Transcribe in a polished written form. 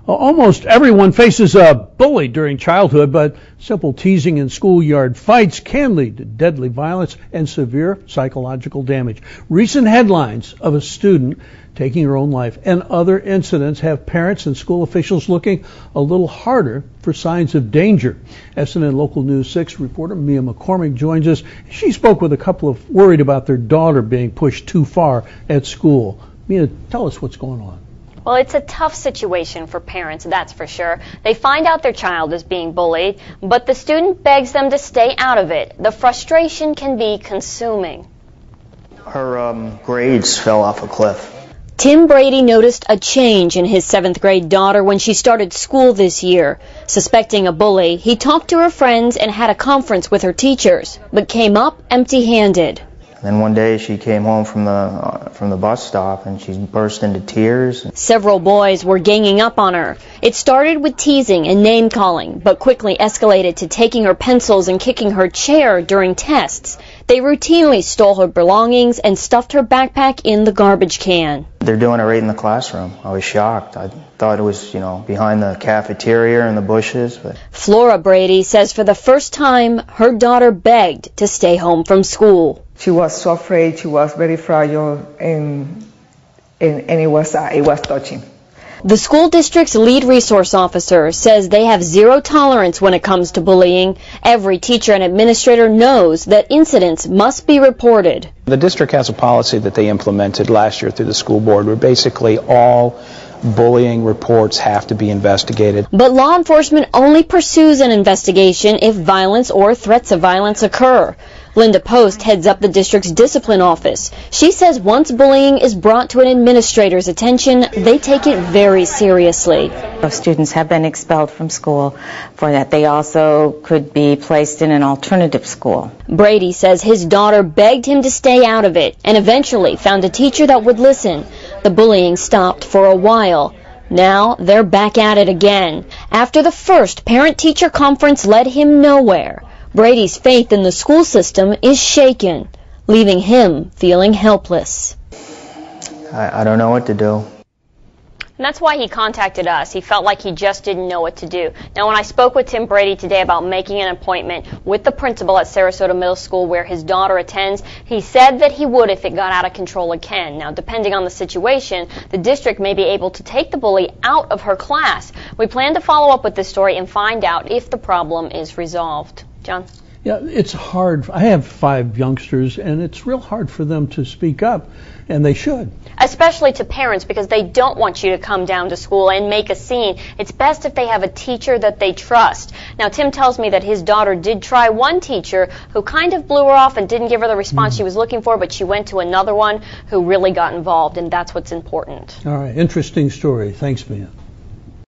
Almost everyone faces a bully during childhood, but simple teasing in schoolyard fights can lead to deadly violence and severe psychological damage. Recent headlines of a student taking her own life and other incidents have parents and school officials looking a little harder for signs of danger. SNN Local News 6 reporter Mia McCormick joins us. She spoke with a couple of worried about their daughter being pushed too far at school. Mia, tell us what's going on. Well, it's a tough situation for parents, that's for sure. They find out their child is being bullied, but the student begs them to stay out of it. The frustration can be consuming. Her grades fell off a cliff. Tim Brady noticed a change in his 7th grade daughter when she started school this year. Suspecting a bully, he talked to her friends and had a conference with her teachers, but came up empty-handed. Then one day she came home from the bus stop and she burst into tears. Several boys were ganging up on her. It started with teasing and name-calling, but quickly escalated to taking her pencils and kicking her chair during tests. They routinely stole her belongings and stuffed her backpack in the garbage can. They're doing it right in the classroom. I was shocked. I thought it was, behind the cafeteria and the bushes. But Flora Brady says for the first time, her daughter begged to stay home from school. She was so afraid. She was very fragile, and it was touching. The school district's lead resource officer says they have zero tolerance when it comes to bullying. Every teacher and administrator knows that incidents must be reported. The district has a policy that they implemented last year through the school board where basically all bullying reports have to be investigated. But law enforcement only pursues an investigation if violence or threats of violence occur. Linda Post heads up the district's discipline office. She says once bullying is brought to an administrator's attention, they take it very seriously. Students have been expelled from school for that. They also could be placed in an alternative school. Brady says his daughter begged him to stay out of it and eventually found a teacher that would listen. The bullying stopped for a while. Now they're back at it again. After the first parent-teacher conference led him nowhere, Brady's faith in the school system is shaken, leaving him feeling helpless. I don't know what to do. And that's why he contacted us. He felt like he just didn't know what to do. Now, when I spoke with Tim Brady today about making an appointment with the principal at Sarasota Middle School where his daughter attends, he said that he would if it got out of control again. Now, depending on the situation, the district may be able to take the bully out of her class. We plan to follow up with this story and find out if the problem is resolved. John? Yeah, it's hard. I have 5 youngsters, and it's real hard for them to speak up, and they should. Especially to parents, because they don't want you to come down to school and make a scene. It's best if they have a teacher that they trust. Now, Tim tells me that his daughter did try one teacher who kind of blew her off and didn't give her the response she was looking for, but she went to another one who really got involved, and that's what's important. All right, interesting story. Thanks, Mia.